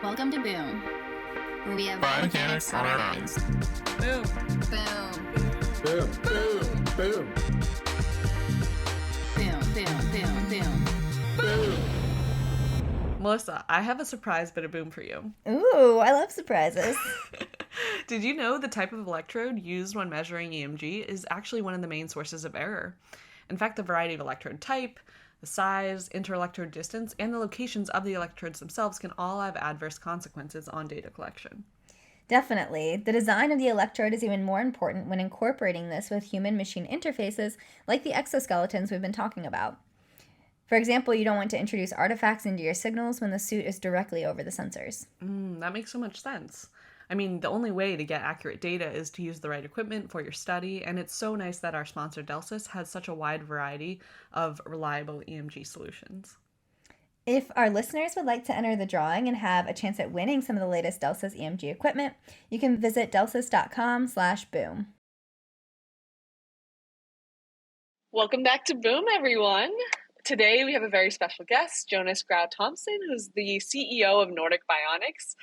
Welcome to Boom, where we have Biomechanics on our minds. Boom. Boom. Boom, boom, boom. Boom, boom, boom, boom. Boom. Melissa, I have a surprise bit of boom for you. Ooh, I love surprises. Did you know the type of electrode used when measuring EMG is actually one of the main sources of error? In fact, the variety of electrode type, the size, inter-electrode distance, and the locations of the electrodes themselves can all have adverse consequences on data collection. Definitely. The design of the electrode is even more important when incorporating this with human-machine interfaces like the exoskeletons we've been talking about. For example, you don't want to introduce artifacts into your signals when the suit is directly over the sensors. That makes so much sense. I mean, the only way to get accurate data is to use the right equipment for your study, and it's so nice that our sponsor Delsys has such a wide variety of reliable EMG solutions. If our listeners would like to enter the drawing and have a chance at winning some of the latest Delsys EMG equipment, you can visit delsys.com/boom. Welcome back to Boom, everyone. Today we have a very special guest, Jonas Grau Thomsen, who's the CEO of Nordic Bionics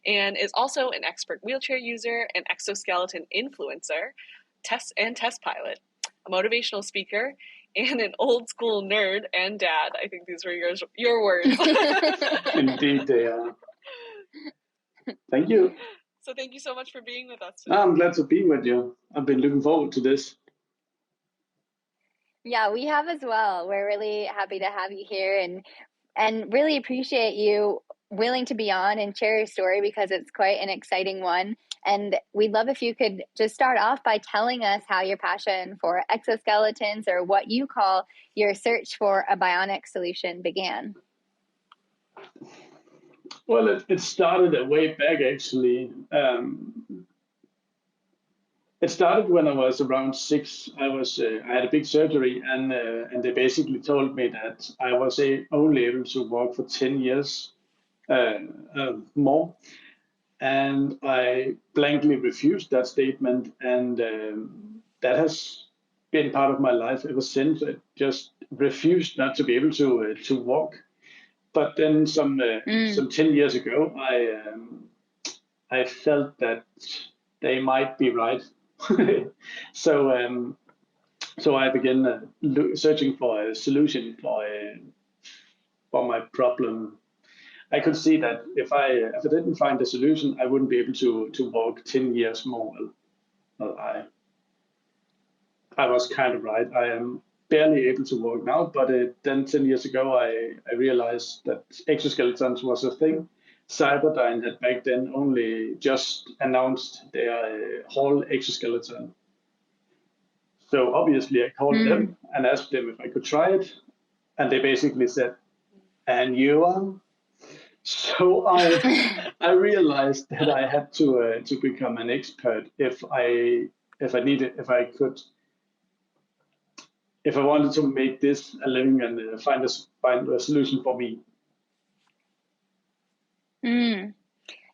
and is also an expert wheelchair user, an exoskeleton influencer, test pilot, a motivational speaker, and an old school nerd and dad. I think these were your words. Indeed, they are. Thank you. So thank you so much for being with us today. I'm glad to be with you. I've been looking forward to this. Yeah, we have as well. We're really happy to have you here and really appreciate you willing to be on and share your story because it's quite an exciting one. And we'd love if you could just start off by telling us how your passion for exoskeletons, or what you call your search for a bionic solution, began. Well, it started way back, actually. It started when I was around 6. I had a big surgery, and they basically told me that I was only able to walk for 10 years more. And I blankly refused that statement, and that has been part of my life ever since. I just refused not to be able to walk. But then some 10 years ago, I felt that they might be right. So I began searching for a solution for my problem. I could see that if I didn't find a solution, I wouldn't be able to walk 10 years more. Well, I was kind of right. I am barely able to walk now, but then 10 years ago, I realized that exoskeletons was a thing. Cyberdyne had back then only just announced their whole exoskeleton. So obviously I called them and asked them if I could try it. And they basically said, "And you are?" So I realized that I had to become an expert if I wanted to make this a living and find a solution for me.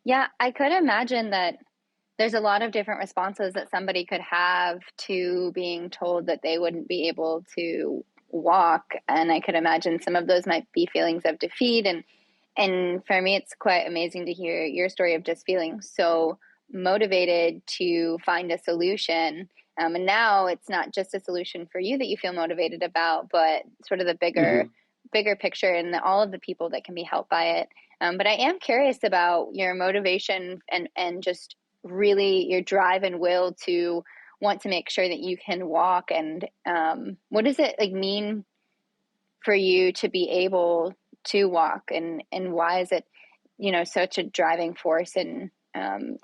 Yeah, I could imagine that there's a lot of different responses that somebody could have to being told that they wouldn't be able to walk. And I could imagine some of those might be feelings of defeat. And for me, it's quite amazing to hear your story of just feeling so motivated to find a solution. And now it's not just a solution for you that you feel motivated about, but sort of the bigger picture and all of the people that can be helped by it. But I am curious about your motivation and just really your drive and will to want to make sure that you can walk. And what does it mean for you to be able to walk, and why is it, such a driving force and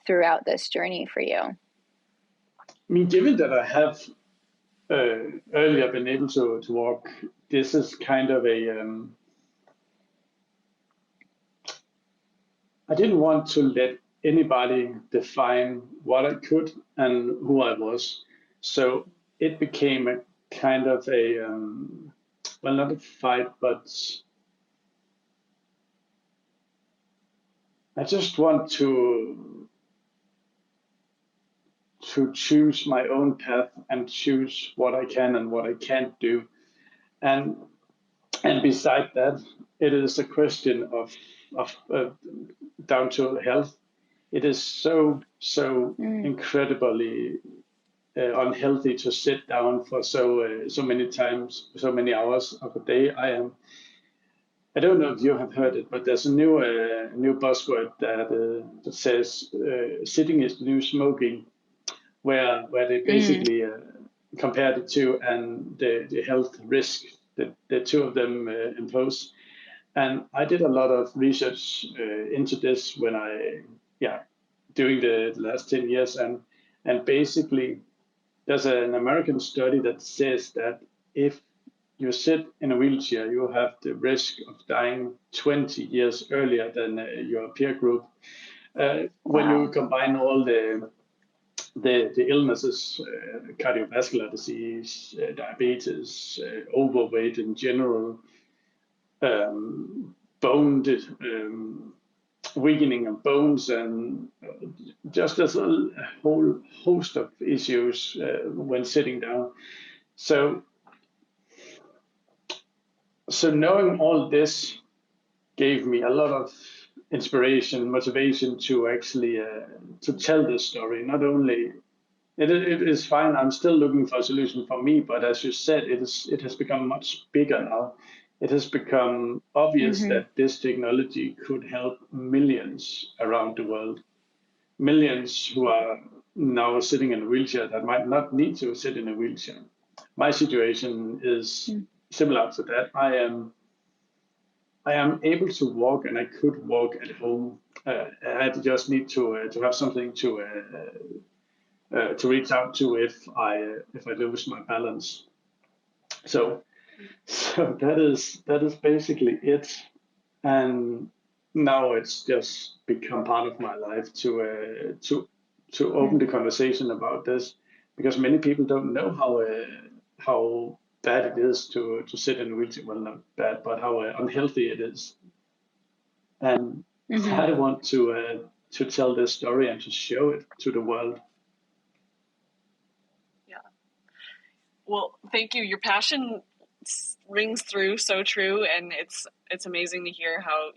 throughout this journey for you? I mean, given that I have earlier been able to walk, this is kind of I didn't want to let anybody define what I could and who I was. So it became a kind of not a fight, but I just want to choose my own path and choose what I can and what I can't do. And beside that, it is a question of down to health. It is so incredibly unhealthy to sit down for so many times, so many hours of a day. I don't know if you have heard it, but there's a new buzzword that says sitting is the new smoking, where they basically compared it to and the health risk that the two of them impose. And I did a lot of research into this when during the last 10 years, and basically there's an American study that says that if you sit in a wheelchair, you have the risk of dying 20 years earlier than your peer group. When you combine all the illnesses, cardiovascular disease, diabetes, overweight in general, bone weakening of bones, and just as a whole host of issues when sitting down. So knowing all this gave me a lot of inspiration, motivation to actually to tell this story. Not only it is fine, I'm still looking for a solution for me, but as you said, it has become much bigger now. It has become obvious that this technology could help millions around the world, millions who are now sitting in a wheelchair that might not need to sit in a wheelchair. My situation is similar to that. I am able to walk, and I could walk at home. I just need to have something to reach out to if I lose my balance. So that is basically it, and now it's just become part of my life to open the conversation about this, because many people don't know how bad it is to sit in a wheelchair. Well, not bad, but how unhealthy it is. And I want to tell this story and to show it to the world. Yeah. Well, thank you. Your passion rings through so true, and it's amazing to hear how,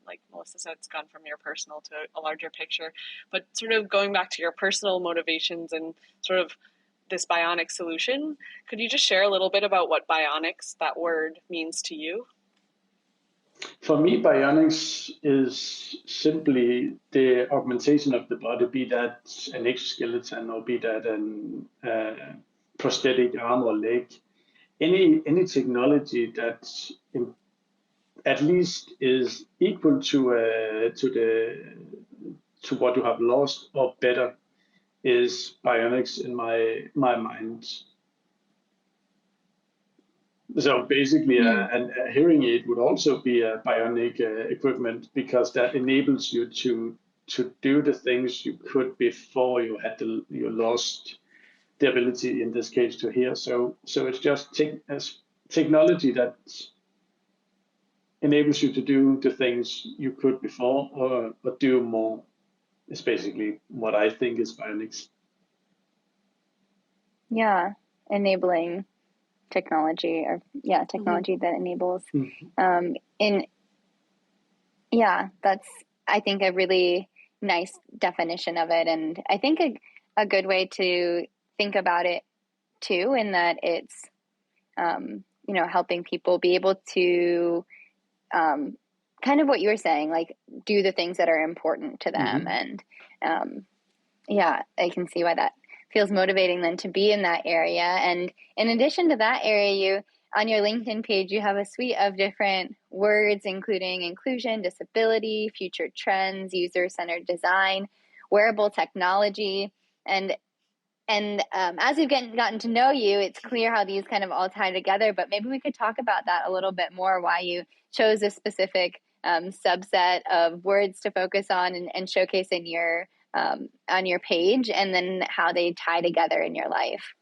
like Melissa said, it's gone from your personal to a larger picture. But sort of going back to your personal motivations and sort of this bionic solution, could you just share a little bit about what bionics, that word, means to you? For me, bionics is simply the augmentation of the body, be that an exoskeleton or be that an prosthetic arm or leg. Any technology that at least is equal to what you have lost or better is bionics in my mind. So basically, a hearing aid would also be a bionic equipment, because that enables you to do the things you could before you lost the ability, in this case, to hear. So it's just technology that enables you to do the things you could before, or do more. Is basically what I think is bionics. Yeah, enabling technology, or technology that enables. That's, I think, a really nice definition of it, and I think a good way to think about it too, in that it's helping people be able to kind of what you were saying, like do the things that are important to them. And I can see why that feels motivating then to be in that area. And in addition to that area, you, on your LinkedIn page, you have a suite of different words, including inclusion, disability, future trends, user-centered design, wearable technology. And as we've gotten to know you, it's clear how these kind of all tie together, but maybe we could talk about that a little bit more, why you chose a specific subset of words to focus on and showcase in your on your page, and then how they tie together in your life.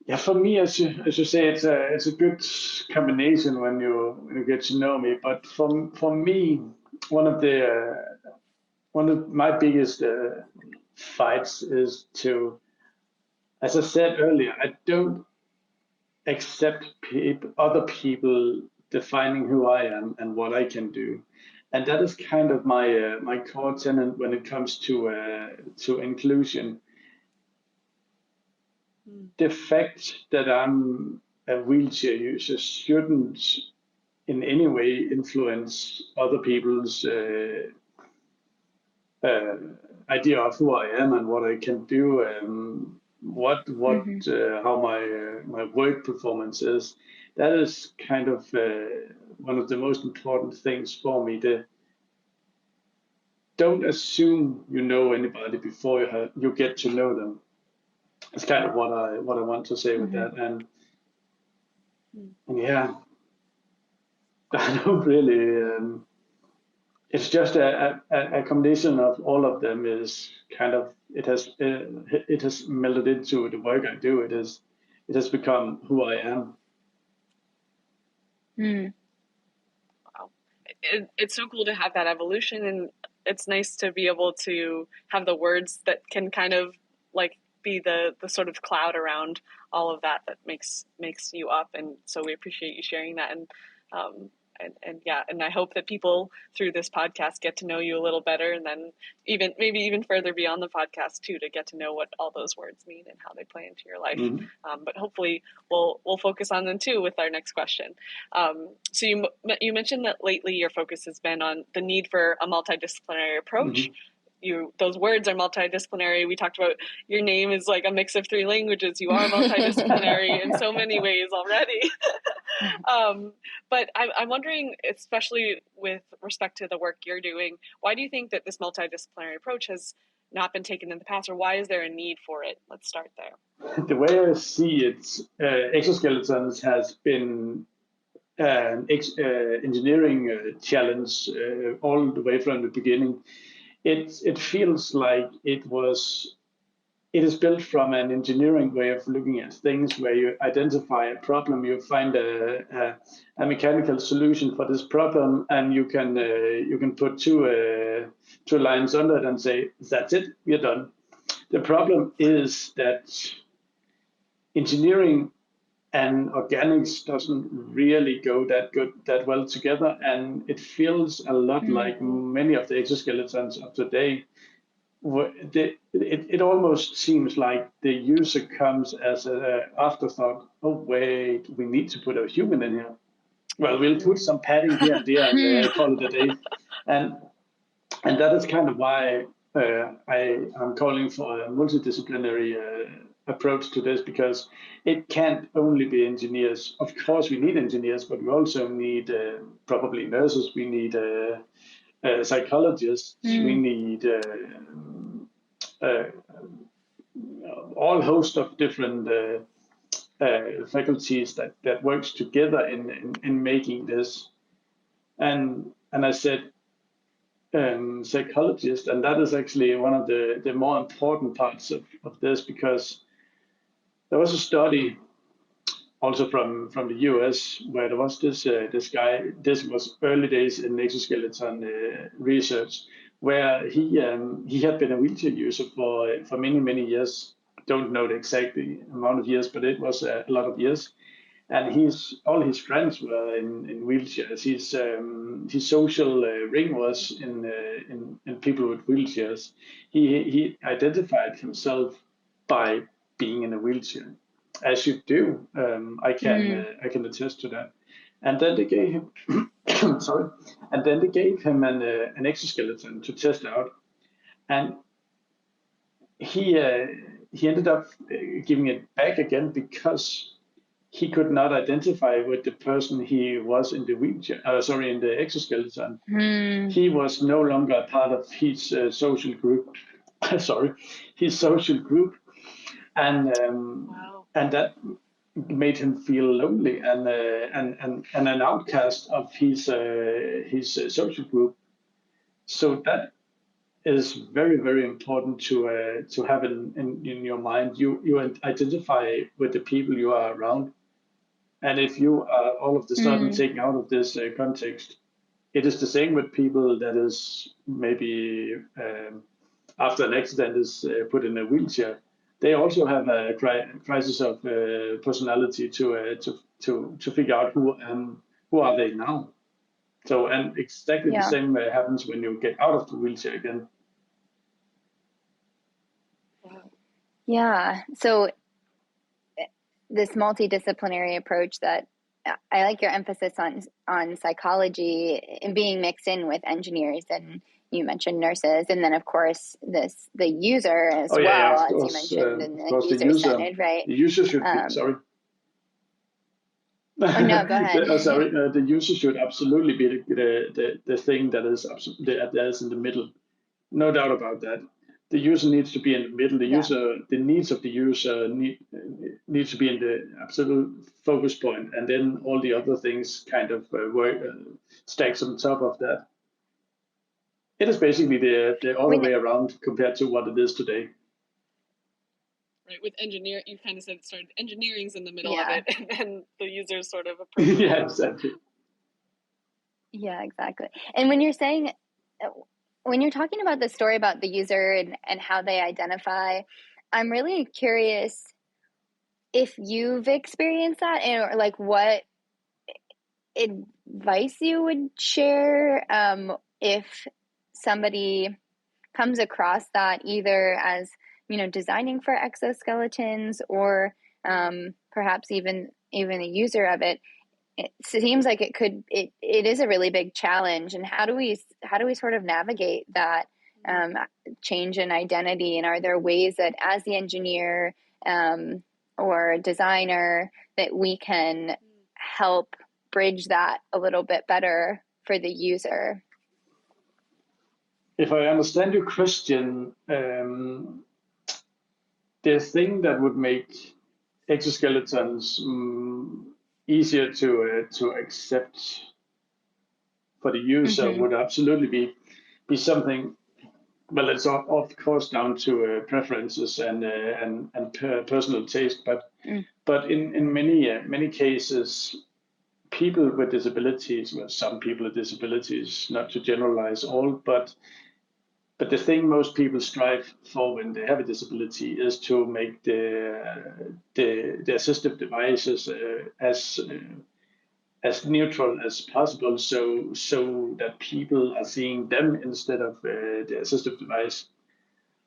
Yeah, for me, as you say, it's a good combination when you get to know me. But for me, one of my biggest fights is to, as I said earlier, I don't accept other people defining who I am and what I can do. And that is kind of my core tenet when it comes to inclusion. The fact that I'm a wheelchair user shouldn't in any way influence other people's idea of who I am and what I can do, how my work performance is. That is kind of one of the most important things for me. Don't assume you know anybody before you get to know them. It's kind of what I want to say with that. And yeah, I don't really. It's just a combination of all of them. Is kind of it has melded into the work I do. It has become who I am. Wow. It's so cool to have that evolution, and it's nice to be able to have the words that can kind of like be the sort of cloud around all of that makes you up. And so we appreciate you sharing that. And yeah, and I hope that people through this podcast get to know you a little better, and then maybe even further beyond the podcast too, to get to know what all those words mean and how they play into your life. But hopefully we'll focus on them too with our next question. So you mentioned that lately your focus has been on the need for a multidisciplinary approach. Those words are multidisciplinary. We talked about your name is like a mix of 3 languages. You are multidisciplinary in so many ways already. But I'm wondering, especially with respect to the work you're doing, why do you think that this multidisciplinary approach has not been taken in the past, or why is there a need for it? Let's start there. The way I see it, exoskeletons has been an engineering challenge all the way from the beginning. It feels like it is built from an engineering way of looking at things, where you identify a problem, you find a mechanical solution for this problem, and you can put two lines under it and say, that's it, we're done. The problem is that engineering and organics doesn't really go that well together, and it feels a lot like many of the exoskeletons of today. It almost seems like the user comes as an afterthought. Oh wait, we need to put a human in here. Well, we'll put some padding here and there and call it a day. And that is kind of why I'm calling for a multidisciplinary approach to this, because it can't only be engineers. Of course, we need engineers, but we also need probably nurses. We need psychologists. We need all host of different faculties that works together in making this. And I said psychologist, and that is actually one of the more important parts of this, because there was a study also from the US where there was this guy. This was early days in exoskeleton research, where he had been a wheelchair user for many years. Don't know the exact amount of years, but it was a lot of years. And all his friends were in wheelchairs. His social ring was in people with wheelchairs. He identified himself by being in a wheelchair, as you do. I can attest to that. And then they gave him an exoskeleton to test out, and he ended up giving it back again because he could not identify with the person he was in the wheelchair. In the exoskeleton. He was no longer a part of his social group. His social group, and that made him feel lonely and an outcast of his social group. So that is very, very important to have in your mind. You identify with the people you are around, and if you are all of the sudden taken out of this context, it is the same with people that is maybe after an accident is put in a wheelchair. They also have a crisis of personality to figure out who are they now. So, and exactly the Yeah. same happens when you get out of the wheelchair again. Yeah. So this multidisciplinary approach that I like your emphasis on psychology and being mixed in with engineers, and you mentioned nurses, and then of course the user as Oh yeah, well, of as you course, mentioned, of and course, user centered, right? the user should be sorry. Oh no, go ahead. The user should absolutely be the thing that is that is in the middle. No doubt about that. The user needs to be in the middle. The needs of the user needs to be in the absolute focus point, and then all the other things kind of work stacks on top of that. It is basically the other way around compared to what it is today. Right, with engineer, you kind of said started engineering's in the middle Yeah. of it, and then the users sort of approach. Yeah, exactly. Yeah, exactly. And when you're saying, when you're talking about the story about the user and how they identify, I'm really curious if you've experienced that, or like what advice you would share if somebody comes across that, either as, you know, designing for exoskeletons, or perhaps even a user of it. It seems like it is a really big challenge. And how do we sort of navigate that change in identity? And are there ways that, as the engineer or designer, that we can help bridge that a little bit better for the user? If I understand your question, the thing that would make exoskeletons easier to accept for the user would absolutely be something. Well, it's of course down to preferences and personal taste, but in many cases, people with disabilities, well, some people with disabilities, not to generalize all, but the thing most people strive for when they have a disability is to make the assistive devices as neutral as possible, so that people are seeing them instead of the assistive device.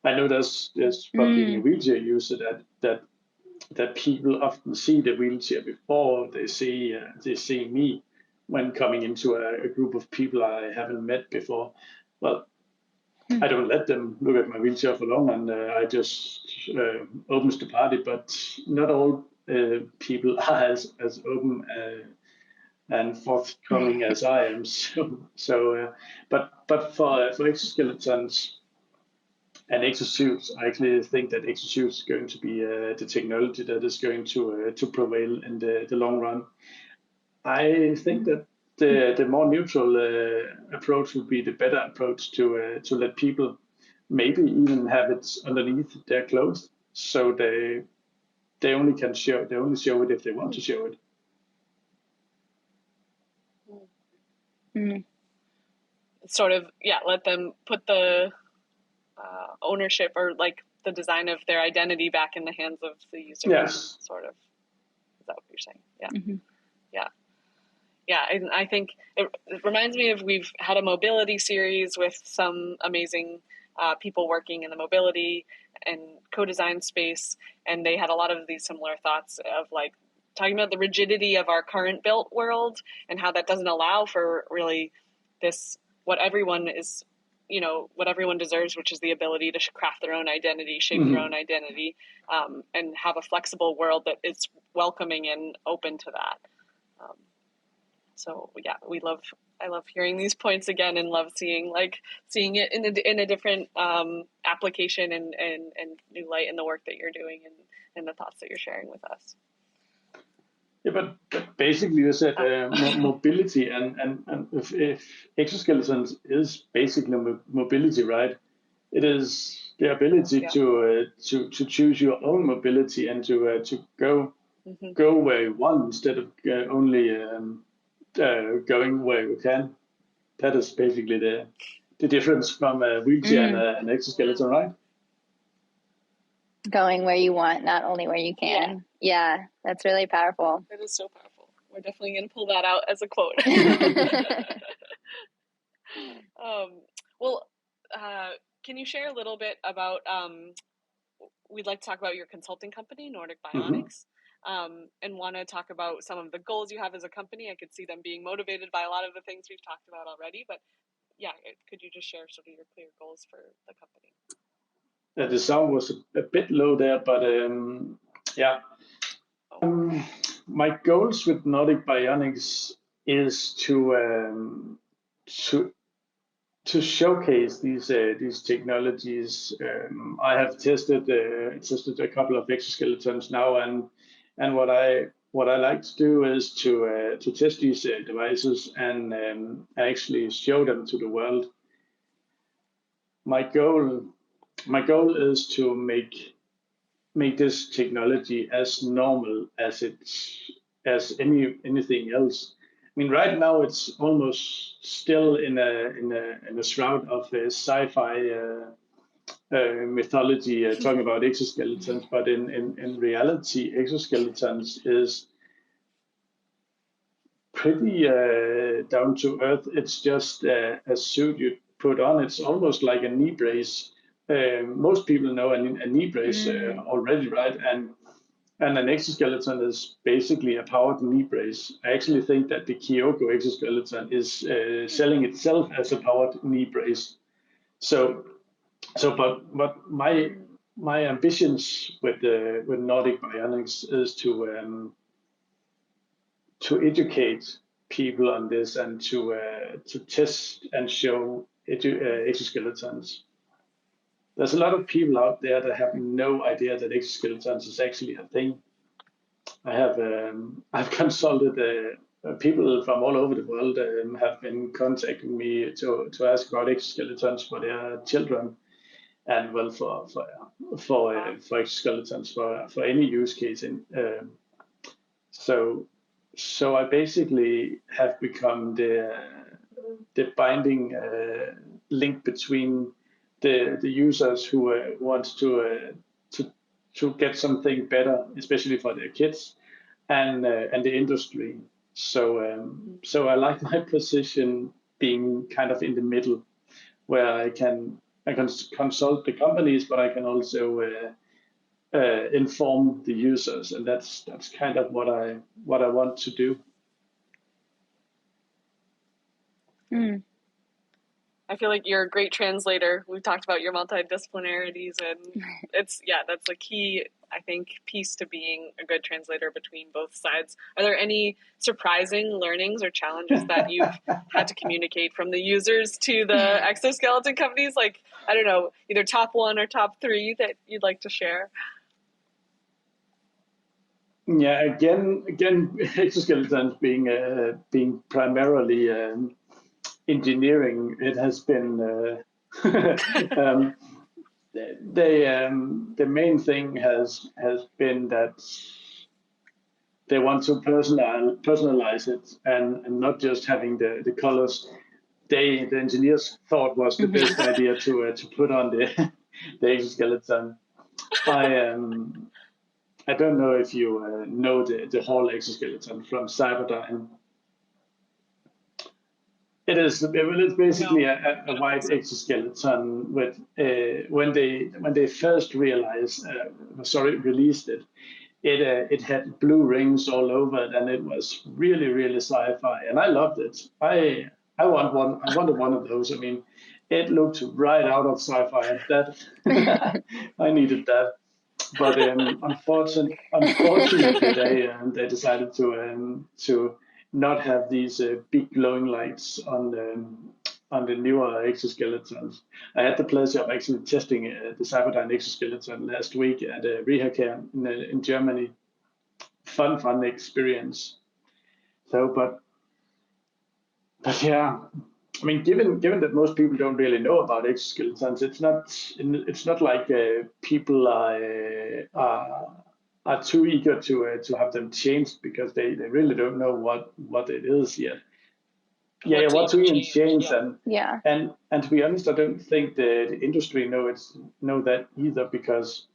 I know there's from being a wheelchair user that people often see the wheelchair before they see me when coming into a group of people I haven't met before. Well, I don't let them look at my wheelchair for long, and I just opens the party. But not all people are as open and forthcoming as I am. But for exoskeletons and exosuits, I actually think that exosuits is going to be the technology that is going to prevail in the long run. I think that the more neutral approach would be the better approach to let people maybe even have it underneath their clothes, so they only show it if they want to show it. Sort of, yeah, let them put the ownership or like the design of their identity back in the hands of the user. Yes. Sort of. Is that what you're saying? Yeah. Yeah, and I think it reminds me of, we've had a mobility series with some amazing people working in the mobility and co-design space, and they had a lot of these similar thoughts of like talking about the rigidity of our current built world and how that doesn't allow for really this, what everyone is, you know, what everyone deserves, which is the ability to craft their own identity, shape their own identity, and have a flexible world that is welcoming and open to that. So yeah, I love hearing these points again, and love seeing it in a different application and new light in the work that you're doing and the thoughts that you're sharing with us. Yeah, but basically you said mobility, and if exoskeletons is basically mobility, right? It is the ability to choose your own mobility and to go where you want instead of only going where you can. That is basically the difference from a wheelchair and an exoskeleton, right? Going where you want, not only where you can. Yeah, that's really powerful. That is so powerful. we're definitely going to pull that out as a quote. Well, can you share a little bit about, we'd like to talk about your consulting company, Nordic Bionics, and want to talk about some of the goals you have as a company. I could see them being motivated by a lot of the things we've talked about already, but yeah, could you just share sort of your clear goals for the company? The sound was a bit low there, but yeah. My goals with Nordic Bionics is to showcase these technologies. I have tested a couple of exoskeletons now, and what I like to do is to test these devices and actually show them to the world. My goal is to make this technology as normal as anything else. I mean, right now it's almost still in a shroud of sci-fi mythology, talking about exoskeletons, but in reality, exoskeletons is pretty down to earth. It's just a suit you put on. It's almost like a knee brace. Most people know a knee brace already, right? And an exoskeleton is basically a powered knee brace. I actually think that the Kyoko exoskeleton is selling itself as a powered knee brace. But my ambitions with Nordic Bionics is to educate people on this and to test and show exoskeletons. There's a lot of people out there that have no idea that exoskeletons is actually a thing. I've consulted people from all over the world have been contacting me to ask about exoskeletons for their children, and well for exoskeletons for any use case. So I basically have become the binding link between the users who want to get something better, especially for their kids, and the industry. So I like my position being kind of in the middle, where I can consult the companies, but I can also inform the users, and that's kind of what I want to do. I feel like you're a great translator. We've talked about your multidisciplinarities, and that's a key, I think, piece to being a good translator between both sides. Are there any surprising learnings or challenges that you've had to communicate from the users to the exoskeleton companies? Like, I don't know, either top 1 or top 3 that you'd like to share? Yeah, again, exoskeletons being primarily engineering, it has been the main thing has been that they want to personalize it and not just having the colors the engineers thought was the best idea to put on the exoskeleton. I don't know if you know the Hall exoskeleton from Cyberdyne. It's basically a white exoskeleton with when they first released it, it had blue rings all over it, and it was really sci-fi, and I loved it. I wanted one of those. I mean, it looked right out of sci-fi. That I needed that. But unfortunately, they decided to not have these big glowing lights on the newer exoskeletons. I had the pleasure of actually testing the Cyberdyne exoskeleton last week at Rehacare in Germany. Fun experience. So, but yeah. I mean, given that most people don't really know about exoskeletons, it's not like people are too eager to have them changed, because they really don't know what it is yet. What to even change, and to be honest, I don't think the industry know that either, because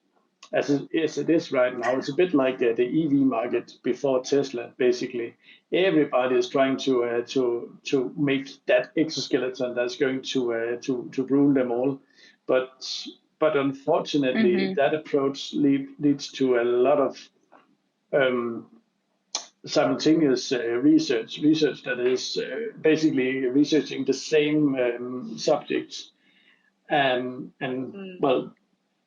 as it is right now. It's a bit like the EV market before Tesla. Basically, everybody is trying to make that exoskeleton that's going to rule them all. But unfortunately, that approach leads to a lot of simultaneous research that is basically researching the same subjects and well,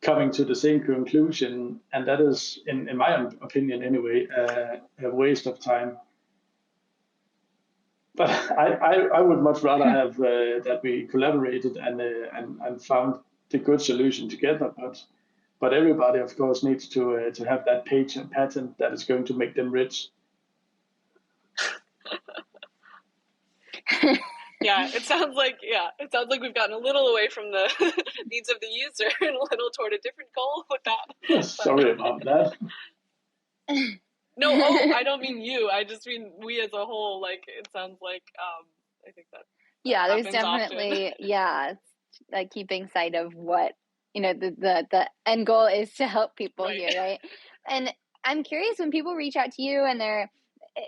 coming to the same conclusion, and that is, in my opinion anyway, a waste of time. But I would much rather have that we collaborated and found the good solution together. But everybody, of course, needs to have that patent that is going to make them rich. Yeah, it sounds like we've gotten a little away from the needs of the user and a little toward a different goal with that. Sorry about that. No, I don't mean you. I just mean we as a whole. Like, it sounds like I think that. Yeah, there's definitely like keeping sight of what the end goal is to help people here, right? And I'm curious, when people reach out to you and they're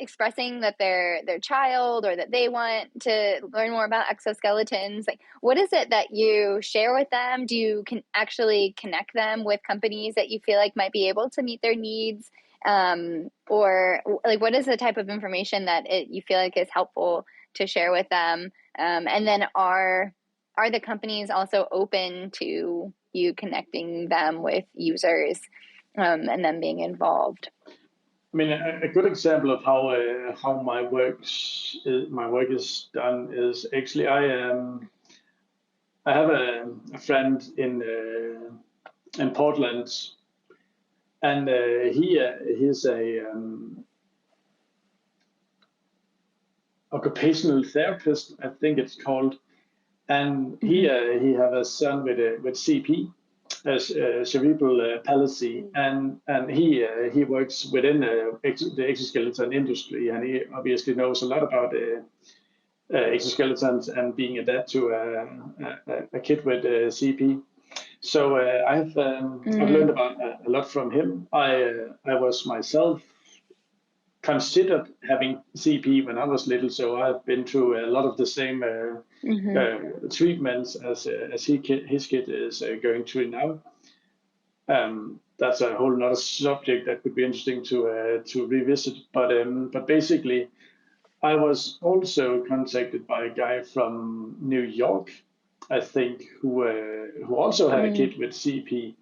expressing that their child or that they want to learn more about exoskeletons, like, what is it that you share with them? Do you actually connect them with companies that you feel like might be able to meet their needs? Or like, what is the type of information that you feel like is helpful to share with them? And then are the companies also open to you connecting them with users and them being involved? I mean, a good example of how my work is done is actually I have a friend in Portland, and he's a occupational therapist, I think it's called, and he have a son with CP, cerebral palsy, and he works within the exoskeleton industry, and he obviously knows a lot about exoskeletons and being a dad to a kid with CP. So I've learned about a lot from him. I was myself considered having CP when I was little, so I've been through a lot of the same treatments as his kid is going through now. That's a whole other subject that could be interesting to revisit. But basically, I was also contacted by a guy from New York, I think, who also had a kid with CP,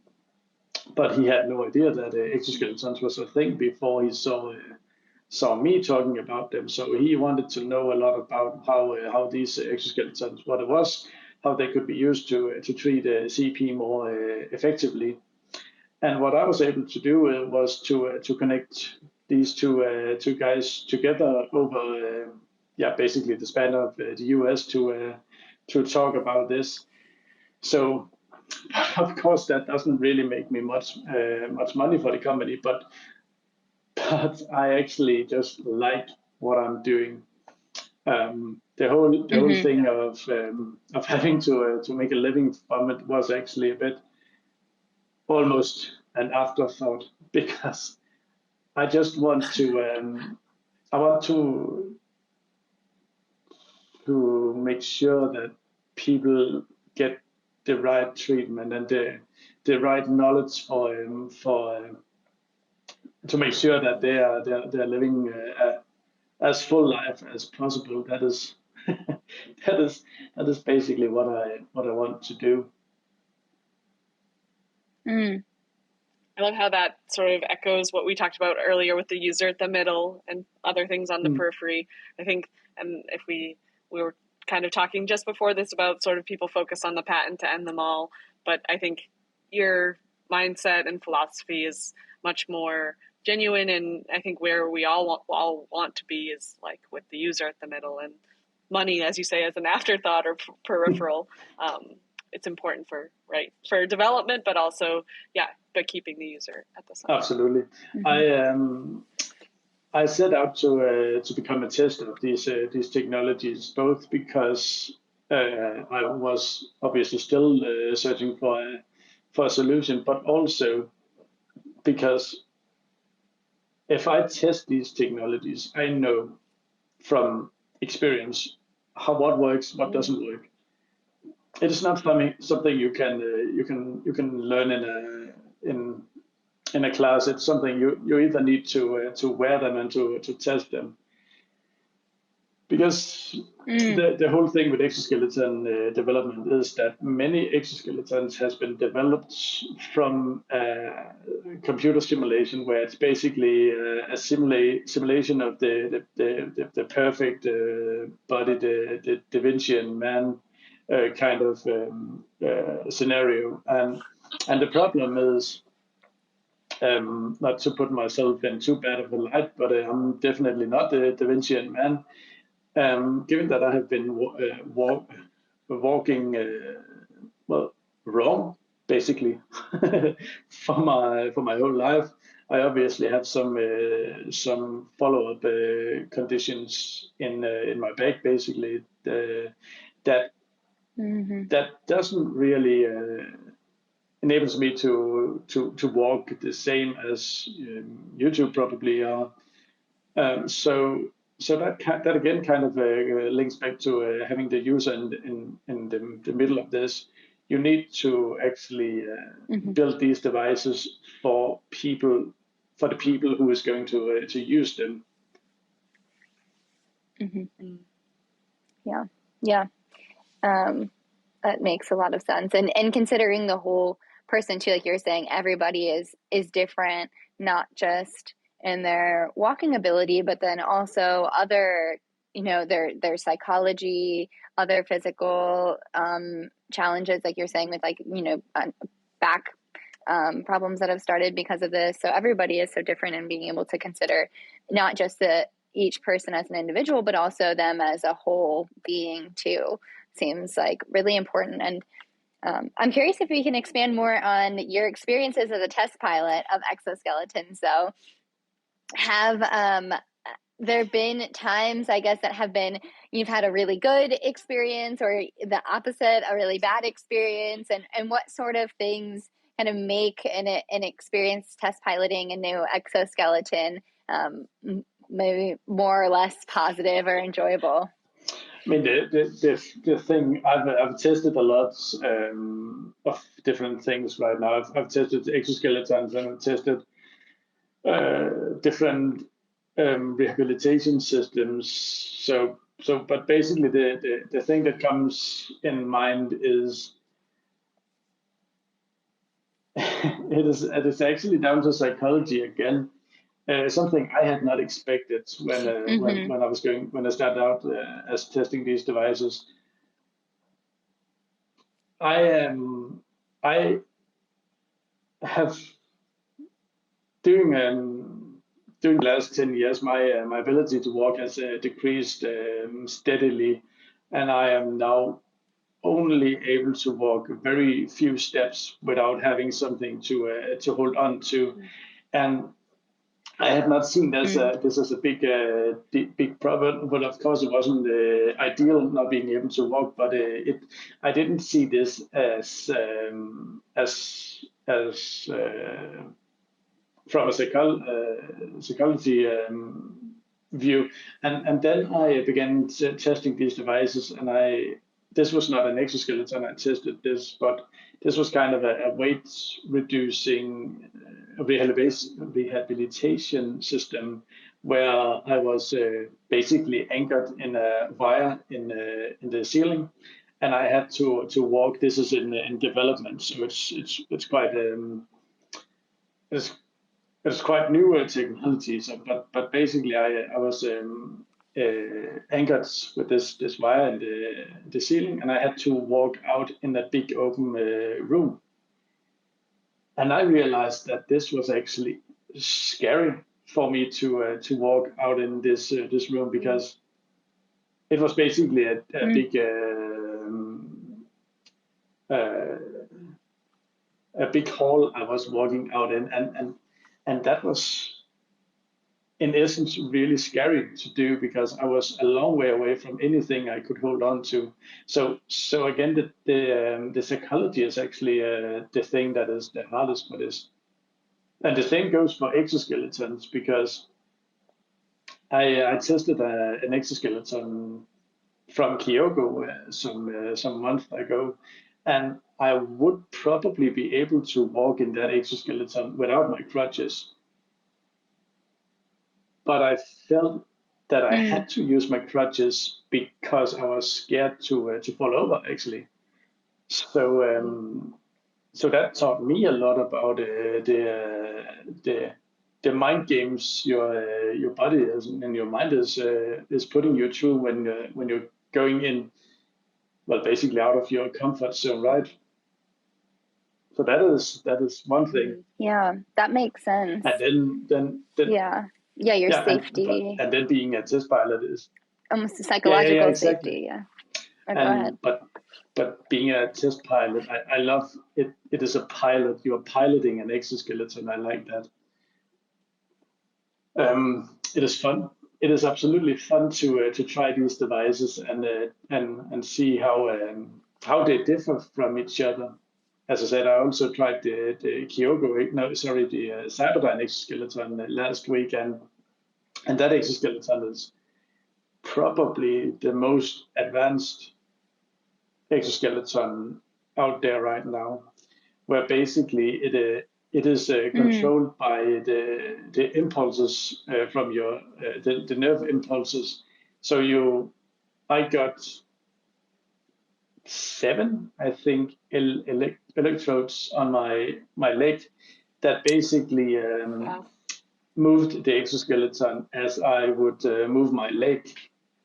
but he had no idea that exoskeletons was a thing before he saw me talking about them. So he wanted to know a lot about how these exoskeletons, what it was, how they could be used to treat CP more effectively. And what I was able to do was to connect these two guys together over basically the span of the US to talk about this. So of course that doesn't really make me much money for the company, but I actually just like what I'm doing. The whole thing of having to make a living from it was actually a bit almost an afterthought, because I just want to make sure that people get the right treatment and the right knowledge for to make sure that they're living as full life as possible. That is that is basically what I want to do. I love how that sort of echoes what we talked about earlier with the user at the middle and other things on the periphery. I think, and if we were kind of talking just before this about sort of people focus on the patent to end them all, but I think your mindset and philosophy is much more genuine, and I think where we all want to be is like with the user at the middle, and money, as you say, as an afterthought or peripheral. It's important for development, but also but keeping the user at the center. Absolutely. I set out to become a tester of these technologies, both because I was obviously still searching for a solution, but also because if I test these technologies, I know from experience what works, what doesn't work. It is not something you can learn in a class. It's something you either need to wear them and to test them. Because the whole thing with exoskeleton development is that many exoskeletons has been developed from computer simulation, where it's basically a simulation of the perfect body, the Da Vincian man kind of scenario. And the problem is, not to put myself in too bad of a light, but I'm definitely not the Da Vincian man. Given that I have been walking wrong, basically, for my whole life, I obviously have some follow-up conditions in my back, basically, that doesn't really enables me to walk the same as you two probably are. So that again kind of links back to having the user in the middle of this. You need to actually build these devices for the people who is going to use them. Yeah. That makes a lot of sense. And considering the whole person too, like you're saying, everybody is different, not just in their walking ability, but then also other, their psychology, other physical challenges, like you're saying, with back problems that have started because of this. So everybody is so different, and being able to consider not just each person as an individual, but also them as a whole being too, seems like really important. And I'm curious if we can expand more on your experiences as a test pilot of exoskeletons. So have there been times, I guess, that have been, you've had a really good experience, or the opposite, a really bad experience, and what sort of things kind of make an experience test piloting a new exoskeleton maybe more or less positive or enjoyable? I mean, the thing, I've tested a lot of different things right now. I've tested exoskeletons, and I've tested different rehabilitation systems. So, but basically, the thing that comes in mind is it is actually down to psychology again. Something I had not expected when I started out as testing these devices. I have during the last 10 years, my ability to walk has decreased steadily, and I am now only able to walk very few steps without having something to hold on to, and I had not seen this as a big problem, but of course it wasn't ideal not being able to walk. But I didn't see this as from a psychology view, and then I began testing these devices, and this was not an exoskeleton I tested this, but this was kind of a weight reducing rehabilitation system where I was basically anchored in a wire in the ceiling, and I had to walk. This is in development, so it's quite it's quite new technology. So, but basically I was anchored with this wire in the ceiling, and I had to walk out in that big open room. And I realized that this was actually scary for me to walk out in this room, because it was basically a big hall I was walking out in, and that was in essence really scary to do, because I was a long way away from anything I could hold on to. So again, the psychology is actually the thing that is the hardest for this. And the same goes for exoskeletons, because I tested an exoskeleton from Kyogo some months ago, and I would probably be able to walk in that exoskeleton without my crutches. But I felt that I had to use my crutches because I was scared to fall over, actually. So that taught me a lot about the mind games your body is, and your mind is putting you through when you're going in, well, basically out of your comfort zone, right? So that is one thing. Yeah, that makes sense. And then Yeah, your safety. And then being a test pilot is Almost psychological exactly. safety. Yeah. Oh, go ahead. But being a test pilot, I love it. It is a pilot. You are piloting an exoskeleton. I like that. It is fun. It is absolutely fun to try these devices and see how they differ from each other. As I said, I also tried the Cyberdyne exoskeleton last week, and that exoskeleton is probably the most advanced exoskeleton out there right now, where basically it is controlled by the impulses from your the nerve impulses. So I got 7, I think, electrodes on my leg that basically moved the exoskeleton as I would move my leg.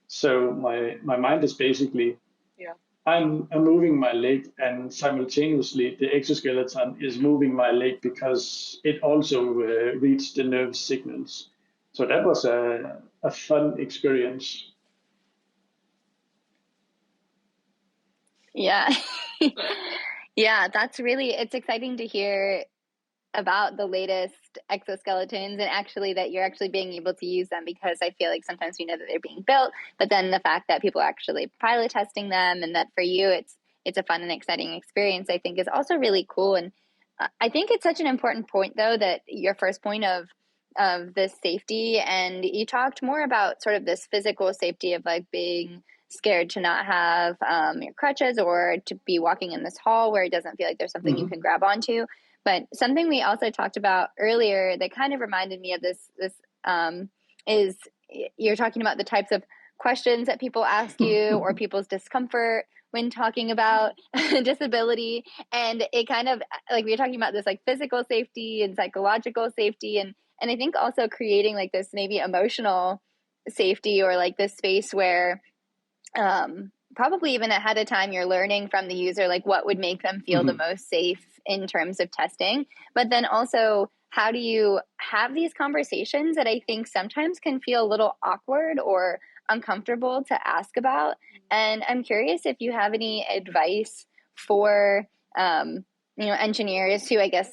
So my mind is basically, I'm moving my leg, and simultaneously the exoskeleton is moving my leg because it also reads the nerve signals. So that was a fun experience. Yeah. Yeah, it's exciting to hear about the latest exoskeletons, and actually that you're actually being able to use them, because I feel like sometimes we know that they're being built, but then the fact that people are actually pilot testing them, and that for you it's a fun and exciting experience, I think is also really cool. And I think it's such an important point, though, that your first point of this safety, and you talked more about sort of this physical safety of like being scared to not have your crutches, or to be walking in this hall where it doesn't feel like there's something you can grab onto. But something we also talked about earlier that kind of reminded me of this is you're talking about the types of questions that people ask you, or people's discomfort when talking about disability. And it kind of, like, we were talking about this like physical safety and psychological safety, and I think also creating like this maybe emotional safety, or like this space where probably even ahead of time you're learning from the user like what would make them feel the most safe in terms of testing. But then also, how do you have these conversations that I think sometimes can feel a little awkward or uncomfortable to ask about? And I'm curious if you have any advice for engineers who, I guess,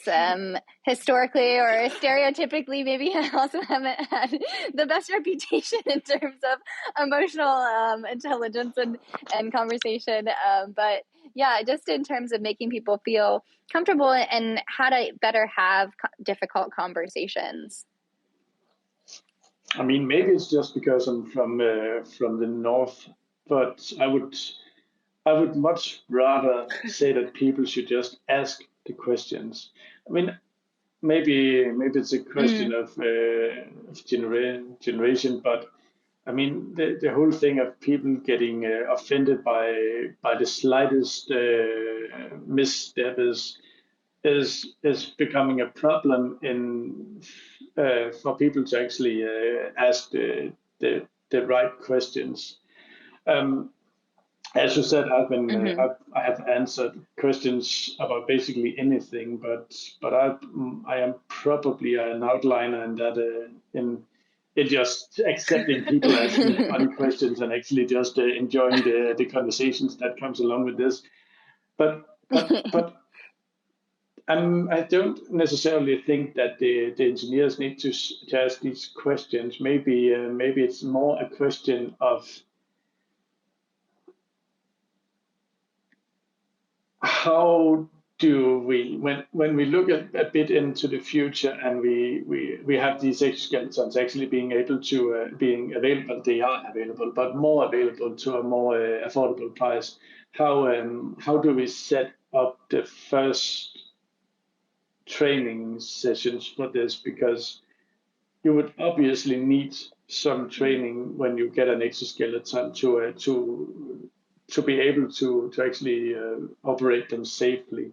historically or stereotypically maybe also haven't had the best reputation in terms of emotional intelligence and conversation. But yeah, just in terms of making people feel comfortable and how to better have difficult conversations. I mean, maybe it's just because I'm from the north, but I would much rather say that people should just ask the questions. I mean, maybe it's a question of generation, but I mean, the whole thing of people getting offended by the slightest misstep is becoming a problem in for people to actually ask the right questions. As you said, I have answered questions about basically anything, but I am probably an outliner in that in just accepting people asking funny questions and actually just enjoying the conversations that comes along with this. But I don't necessarily think that the engineers need to ask these questions. Maybe it's more a question of how do we when we look a bit into the future and we have these exoskeletons actually being able to being available, they are available, but more available to a more affordable price. How do we set up the first training sessions for this? Because you would obviously need some training when you get an exoskeleton to be able to actually operate them safely.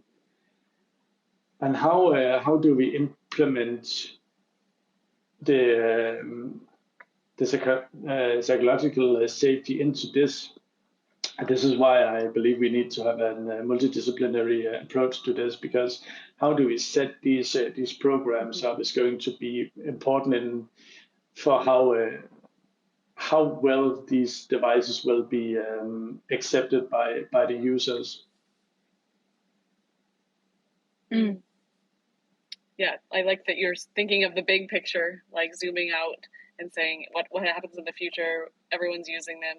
And how do we implement the psychological safety into this? And this is why I believe we need to have a multidisciplinary approach to this, because how do we set these programs up is going to be important for how well these devices will be accepted by the users. Mm. Yeah, I like that you're thinking of the big picture, like zooming out and saying what happens in the future. Everyone's using them.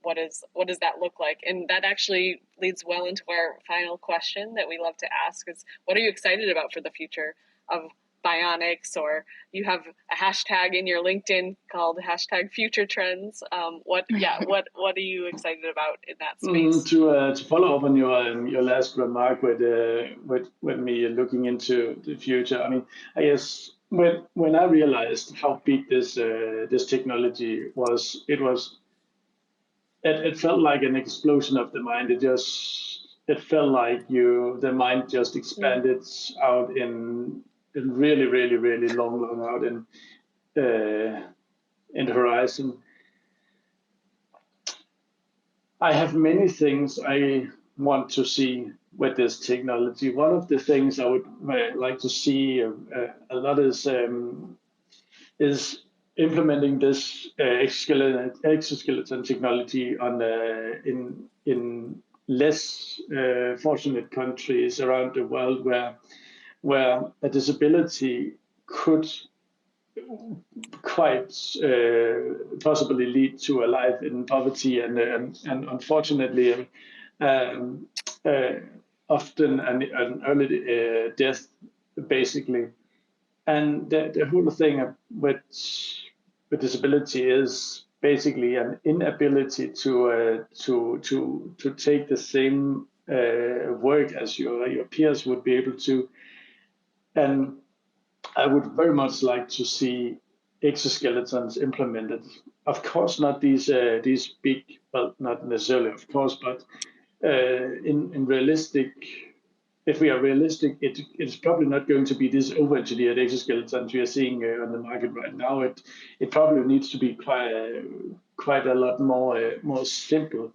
What does that look like? And that actually leads well into our final question that we love to ask is, what are you excited about for the future of bionics? Or you have a hashtag in your LinkedIn called #FutureTrends. What are you excited about in that space? To follow up on your last remark with me looking into the future, I mean, I guess when I realized how big this technology was, it felt like an explosion of the mind. It felt like the mind just expanded out in really, really, really long out in the horizon. I have many things I want to see with this technology. One of the things I would like to see a lot is implementing this exoskeleton technology on in less fortunate countries around the world where a disability could quite possibly lead to a life in poverty and unfortunately often an early death, basically. And the whole thing with disability is basically an inability to take the same work as your peers would be able to. And I would very much like to see exoskeletons implemented. Of course, not these big, well, not necessarily, of course, but in realistic. If we are realistic, it's probably not going to be this over-engineered exoskeletons we are seeing on the market right now. It probably needs to be quite a lot more simple.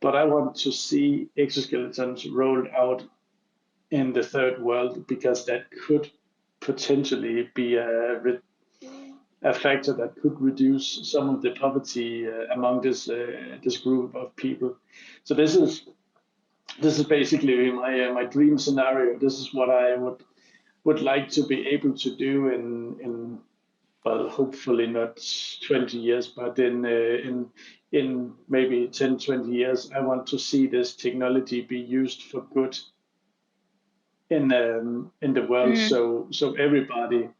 But I want to see exoskeletons rolled out in the third world, because that could potentially be a factor that could reduce some of the poverty among this group of people. So this is basically my dream scenario. This is what I would like to be able to do in well, hopefully not 20 years, but in maybe 10, 20 years. I want to see this technology be used for good in the world, so everybody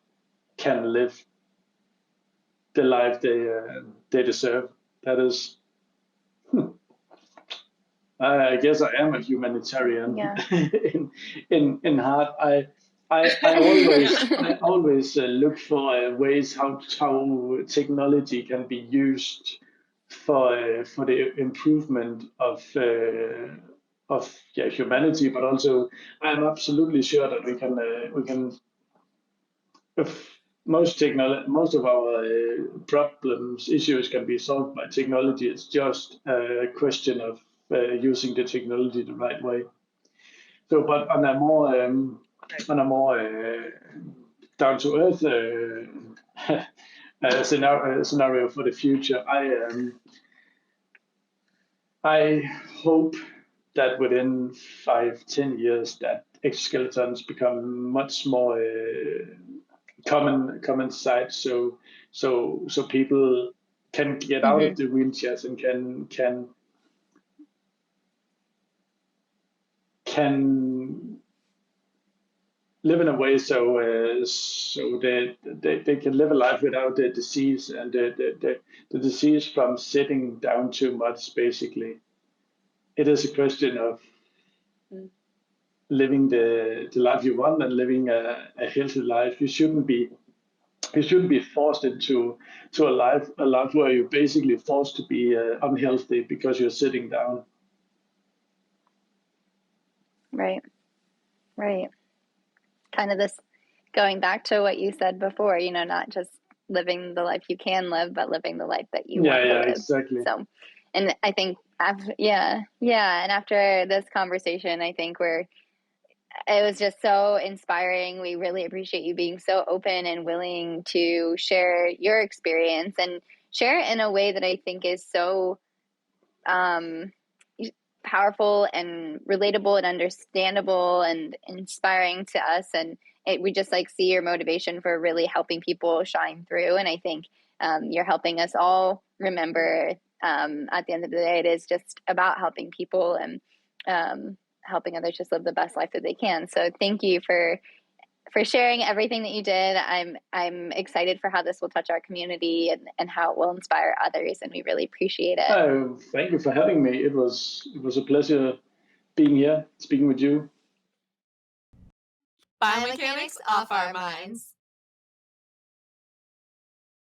can live the life they deserve. That is. I guess I am a humanitarian. Yeah. in heart. I always look for ways how technology can be used for the improvement of humanity, but also I'm absolutely sure that we can if most of our issues can be solved by technology. It's just a question of using the technology the right way. So, but on a more down to earth scenario for the future, I hope that within 5-10 years that exoskeletons become much more common sight, so people can get out of the wheelchairs and can can live in a way so they can live a life without the disease and the disease from sitting down too much. Basically, it is a question of living the life you want and living a healthy life. You shouldn't be forced into a life where you're basically forced to be unhealthy because you're sitting down. Right. Kind of this going back to what you said before, not just living the life you can live, but living the life that you want to live. Exactly. So, and I think after, and after this conversation, I think it was just so inspiring. We really appreciate you being so open and willing to share your experience and share it in a way that I think is so powerful and relatable and understandable and inspiring to us. And we just see your motivation for really helping people shine through. And I think you're helping us all remember at the end of the day, it is just about helping people and helping others just live the best life that they can. So thank you for sharing everything that you did. I'm excited for how this will touch our community and how it will inspire others, and we really appreciate it. Thank you for having me. It was a pleasure being here, speaking with you. Biomechanics off our minds.